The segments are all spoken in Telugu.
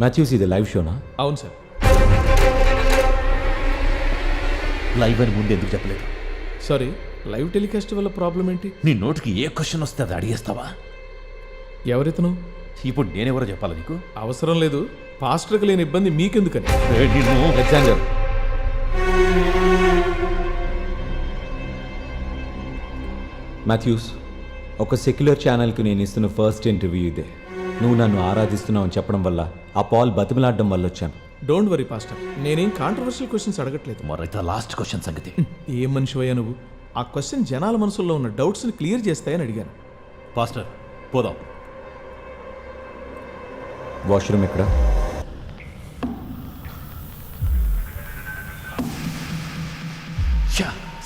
మాథ్యూస్, ఇది లైవ్ షోనా? అవును సార్. లైవ్ అని ముందు ఎందుకు చెప్పలేదు? సారీ, లైవ్ టెలికాస్ట్ వల్ల ప్రాబ్లం ఏంటి? నీ నోటికి ఏ క్వశ్చన్ వస్తే అది అడిగేస్తావా? ఎవరితను? ఇప్పుడు నేనెవరో చెప్పాలి నీకు? అవసరం లేదు. పాస్టర్కి లేని ఇబ్బంది మీకెందుకని. అలెగ్జాండర్, మాథ్యూస్, ఒక సెక్యులర్ ఛానల్కి నేను ఇస్తున్న ఫస్ట్ ఇంటర్వ్యూ ఇదే. నువ్వు నన్ను ఆరాధిస్తున్నావు అని చెప్పడం వల్ల, ఆ పాల్ బతిమలాడడం వల్ల వచ్చాను. డోంట్ వరీ పాస్టర్, నేనేం కాంట్రవర్షియల్ క్వశ్చన్స్ అడగట్లేదు. మరైతే లాస్ట్ క్వశ్చన్ సంగతి. ఏం మనిషివయ్యా నువ్వు? ఆ క్వశ్చన్ జనాల మనసుల్లో ఉన్న డౌట్స్ని క్లియర్ చేస్తాయని అడిగాను. పాస్టర్, పోదాం. వాష్రూమ్ ఎక్కడ?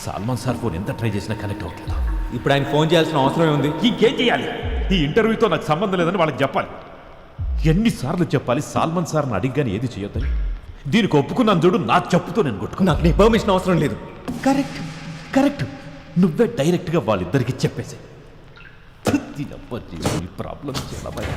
సల్మాన్ సార్ ఫోన్ ఎంత ట్రై చేసినా కనెక్ట్ అవ్వట్లేదు. ఇప్పుడు ఆయన ఫోన్ చేయాల్సిన అవసరం ఉంది. ఇంకేం చేయాలి? ఈ ఇంటర్వ్యూతో నాకు సంబంధం లేదని వాళ్ళకి చెప్పాలి. ఎన్నిసార్లు చెప్పాలి సల్మాన్ సార్ని అడిగ్గాని ఏది చేయొద్దని? దీనికి ఒప్పుకున్నాను చూడు, నా చెప్పుతో నేను కొట్టుకున్నా. నాకు నీ పర్మిషన్ అవసరం లేదు. కరెక్ట్ కరెక్ట్, నువ్వే డైరెక్ట్గా వాళ్ళిద్దరికి చెప్పేసి ఈ ప్రాబ్లం చాలా భయం.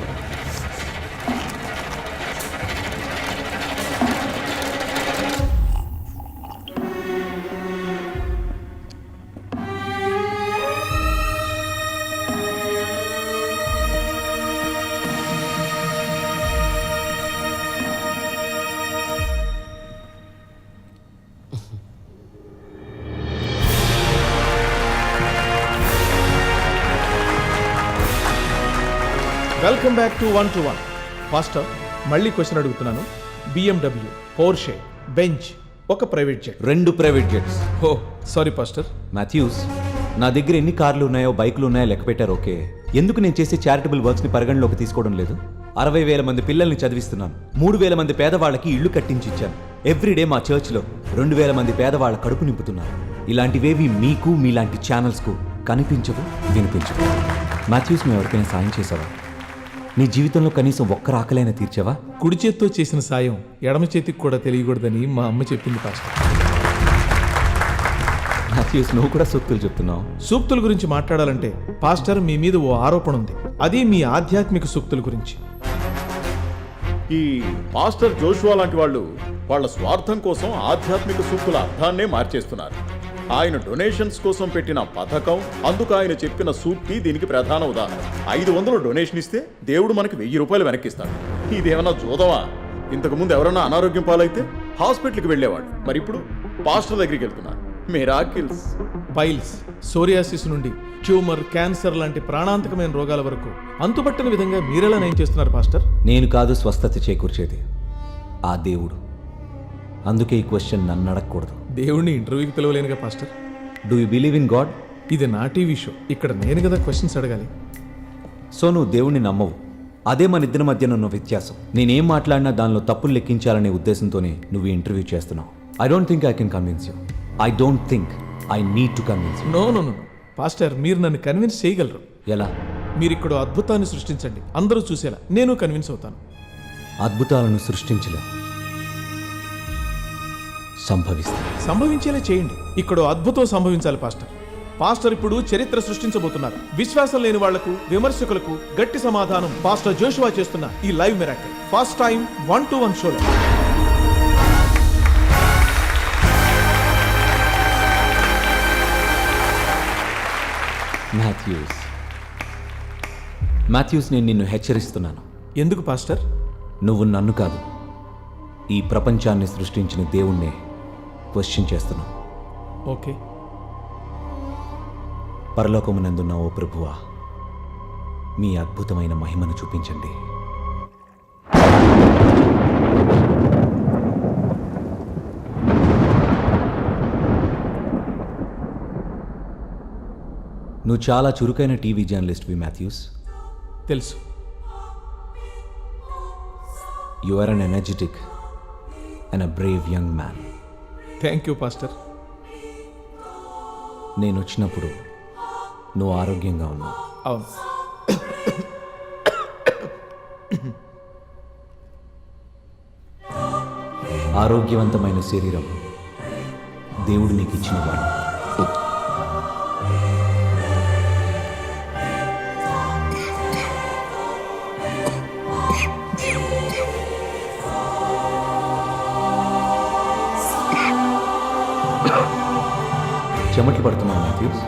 Welcome back to 1 to 1. Pastor, మళ్ళీ క్వశ్చన్ అడుగుతున్నాను. BMW, పోర్షే, బెంచ్, ఒక private jet. 2 private jets. Oh sorry pastor. Mathews, నా దగ్గర ఎన్ని కార్లు ఉన్నాయో బైకులు ఉన్నాయో లెక్క పెట్టారు. ఓకే, ఎందుకు నేను చేసే చారిటబుల్ వర్క్స్ని పరిగణలోకి తీసుకోవడం లేదు? 60,000 మంది పిల్లల్ని చదివిస్తున్నాను. 3,000 మంది పేదవాళ్ళకి ఇళ్లు కట్టించి ఇచ్చాను. ఎవ్రీడే మా చర్చ్లో 2,000 మంది పేదవాళ్ళ కడుపు నింపుతున్నారు. ఇలాంటివేవి మీకు, మీలాంటి ఛానల్స్కు కనిపించవు, వినిపించవు. మాథ్యూస్, నువ్వు ఎవరికైనా సాయం చేసావా? నీ జీవితంలో కనీసం ఒక్క రాకలైనా తీర్చావా? కుడి చేత్తో చేసిన సాయం ఎడమ చేతికి కూడా తెలియకూడదని మా అమ్మ చెప్పింది పాస్టర్. మాథ్యూస్, నువ్వు కూడా సూక్తులు చెప్తున్నావు. సూక్తుల గురించి మాట్లాడాలంటే పాస్టర్, మీ మీద ఓ ఆరోపణ ఉంది. అది మీ ఆధ్యాత్మిక సూక్తుల గురించి. ఈ మాస్టర్ జోషువా లాంటి వాళ్ళు వాళ్ళ స్వార్థం కోసం ఆధ్యాత్మిక సూక్తుల అర్థాన్నే మార్చేస్తున్నారు. ఆయన డొనేషన్స్ కోసం పెట్టిన పథకం, అందుకు ఆయన చెప్పిన సూక్తి దీనికి ప్రధాన ఉదాహరణ. 500 డొనేషన్ ఇస్తే దేవుడు మనకి 1000 రూపాయలు వెనక్కిస్తాడు. ఇదేమన్నా జూదమా? ఇంతకుముందు ఎవరన్నా అనారోగ్యం పాలైతే హాస్పిటల్కి వెళ్ళేవాడు, మరి ఇప్పుడు పాస్టర్ దగ్గరికి వెళ్తున్నారు. మిరాకిల్స్. పైల్స్, సోరియాసిస్ నుండి ట్యూమర్, క్యాన్సర్ లాంటి ప్రాణాంతకమైన రోగాల వరకు అంతుపట్టని విధంగా మీరెలా నయం చేస్తున్నారు పాస్టర్? నేను కాదు స్వస్థత చేకూర్చేది, ఆ దేవుడు. అందుకే ఈ క్వశ్చన్ నన్ను అడగకూడదు. దేవుడిని ఇంటర్వ్యూకి పిలవలేనుగా pastor. Do you believe in God? ఇది నా టీవీ షో, ఇక్కడ నేను కదా క్వశ్చన్స్ అడగాలి. సో నువ్వు దేవుణ్ణి నమ్మవు. అదే మన ఇద్దరి మధ్యన ఉన్న వ్యత్యాసం. నేనేం మాట్లాడినా దానిలో తప్పులు లెక్కించాలనే ఉద్దేశంతోనే నువ్వు ఇంటర్వ్యూ చేస్తున్నావు. I don't think I can convince you. I don't think I need to convince you. No no no pastor, మీరు నన్ను కన్విన్స్ చేయగలరు. ఎలా? మీరు ఇక్కడ అద్భుతాన్ని సృష్టించండి, అందరూ చూసేలా నేను కన్విన్స్ అవుతాను. అద్భుతాలను సృష్టించలేం, సంభవించేలా చేయండి. ఇక్కడ అద్భుతం సంభవించాలి పాస్టర్. పాస్టర్ ఇప్పుడు చరిత్ర సృష్టించబోతున్నారు. విశ్వాసం లేని వాళ్లకు, విమర్శకులకు గట్టి సమాధానం పాస్టర్ జోషువా చేస్తున్న ఈ live miracle first time 1 to 1 షోలో. మాథ్యూస్, నేను నిన్ను హెచ్చరిస్తున్నాను. ఎందుకు పాస్టర్? నువ్వు నన్ను కాదు, ఈ ప్రపంచాన్ని సృష్టించిన దేవుణ్ణే క్వశ్చన్ చేస్తున్నావు. ఓకే. పరలోకమునందున్న ఓ ప్రభువా, మీ అద్భుతమైన మహిమను చూపించండి. నువ్వు చాలా చురుకైన టీవీ జర్నలిస్ట్వి మాథ్యూస్. తెలుసు. You are an energetic and a brave young man. Thank you pastor. నేను వచ్చినప్పుడు నువ్వు ఆరోగ్యంగా ఉన్నావు. అవును. ఆరోగ్యవంతమైన శరీరం దేవుడు నీకు ఇచ్చినవాడు. చెమట్లు పడుతున్నావు మాథ్యూస్?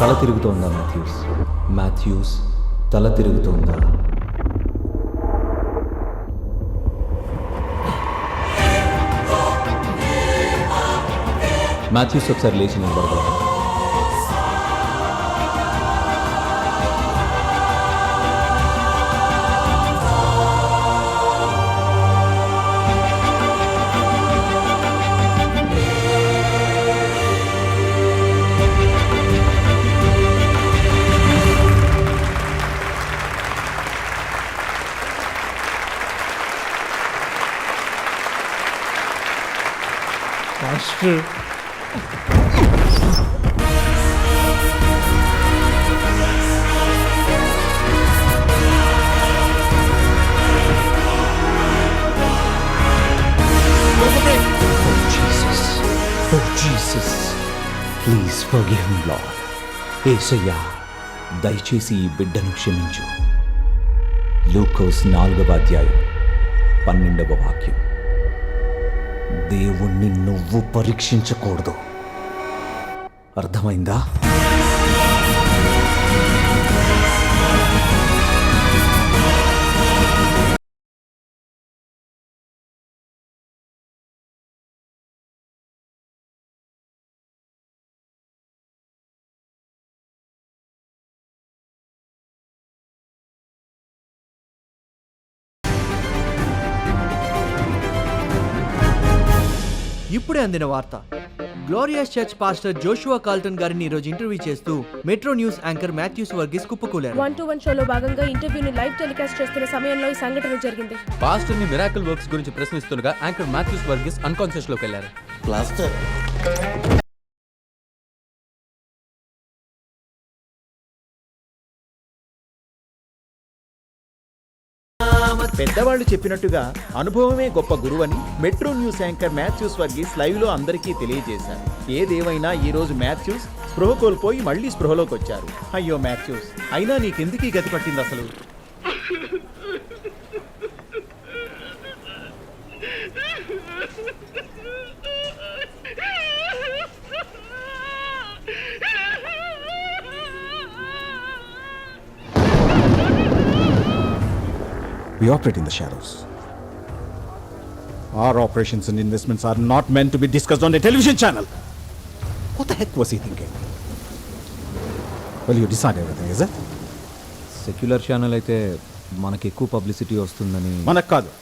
తల తిరుగుతోందా మాథ్యూస్? మాథ్యూస్, తల తిరుగుతోందా? మాథ్యూస్ ఒకసారి లేచి నిలబడగలరా? Master, Oh Jesus, please forgive him, Lord. యేసయ్యా, దయచేసి ఈ బిడ్డను క్షమించు. లూకోస్ 4వ అధ్యాయం 12వ వాక్యం. దేవుణ్ణి నువ్వు పరీక్షించకూడదు. అర్థమైందా? ఇప్పుడే అందిన వార్త. Glorious Church pastor Joshua Calton గారిని ఈరోజు ఇంటర్వ్యూ చేస్తూ Metro News anchor Mathews Varghese కుప్పకూలారు. 1-to-1 షోలో భాగంగా ఇంటర్వ్యూని లైవ్ టెలికాస్ట్ చేస్తున్న సమయంలో ఈ సంఘటన జరిగింది. పాస్టర్ ని మిరాకిల్ వర్క్స్ గురించి ప్రశ్నిస్తుండగా యాంకర్ మాథ్యూస్ వర్గీస్ అన్కాన్షియస్ లోకి వెళ్లారు. పెద్దవాళ్ళు చెప్పినట్టుగా అనుభవమే గొప్ప గురువని Metro News anchor Mathews Varghese live లో అందరికీ తెలియజేశారు. ఏదేమైనా ఈ రోజు మాథ్యూస్ స్పృహ కోల్పోయి మళ్ళీ స్పృహలోకి వచ్చారు. అయ్యో మాథ్యూస్, అయినా నీకెందుకు ఈ గతి పట్టింది అసలు? We operate in the shadows. Our operations and investments are not meant to be discussed on a television channel. What the heck was he thinking? Well, you decide everything, is it? Secular channel అయితే మనకి ఎక్కువ పబ్లిసిటీ వస్తుందని. మనకు కాదు,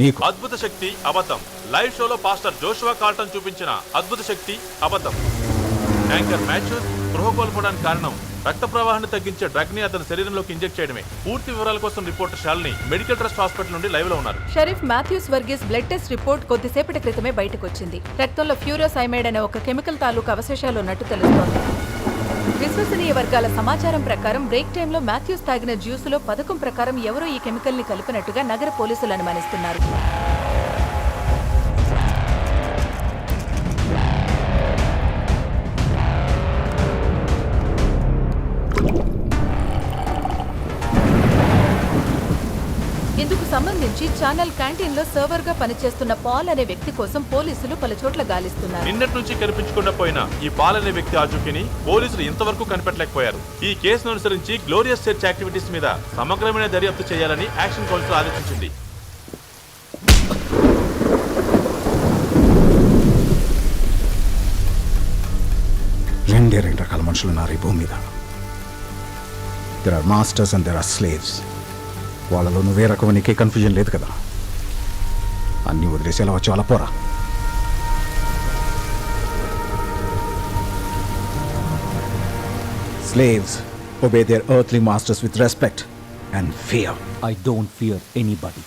నీకు. అద్భుత శక్తి అబద్ధం. లైవ్ షోలో పాస్టర్ జోషువా కాల్టన్ చూపించిన అద్భుత శక్తి అబద్ధం. యాంకర్ మాథ్యూస్ స్పృహ కోల్పోవడానికి కారణం రక్త ప్రవాహాన్ని తగ్గించే డ్రగ్ ని అతని శరీరంలోకి ఇంజెక్ట్ చేయడమే. పూర్తి వివరాల కోసం reporter Shalini medical trust hospital నుండి లైవ్ లో ఉన్నారు. Sharif Mathews Varghese blood test report కొద్దిసేపటి క్రితమే బయటకు వచ్చింది. రక్తంలో ఫ్యూరోసైమైడ్ అనే ఒక కెమికల్ తాలూకు అవశేషాలు ఉన్నట్టు తెలుస్తోంది. విశ్వసనీయ వర్గాల సమాచారం ప్రకారం బ్రేక్ టైంలో మాథ్యూస్ తాగిన జ్యూసులో పథకం ప్రకారం ఎవరో ఈ కెమికల్ ని కలిపినట్టుగా నగర పోలీసులు అనుమానిస్తున్నారు. ఇందుకు సంబంధించి ఛానల్ క్యాంటీన్ లో సర్వర్ గా పనిచేస్తున్న పాల్ అనే వ్యక్తి కోసం పోలీసులు పలు చోట్ల గాలిస్తున్నారు. నిన్నటి నుంచి కనిపించకుండా పోయిన ఈ పాల్ అనే వ్యక్తి ఆచూకీని పోలీసులు ఇంతవరకు కనిపెట్టలేకపోయారు. ఈ కేసును అనుసరించి గ్లోరియస్ చర్చ్ యాక్టివిటీస్ మీద సమగ్రమైన దర్యాప్తు చేయాలని యాక్షన్ కౌన్సిల్ ఆదేశించింది. రెండే రెండు రకాల మనుషులు ఉన్నారు ఈ భూమి మీద. There are masters and there are slaves. వాళ్ళలో నువ్వే రకం, నీకే కన్ఫ్యూజన్ లేదు కదా. అన్నీ వదిలేసి ఎలా వచ్చి అలా పోరా. Slaves obey their earthly masters with respect and fear. I don't fear anybody.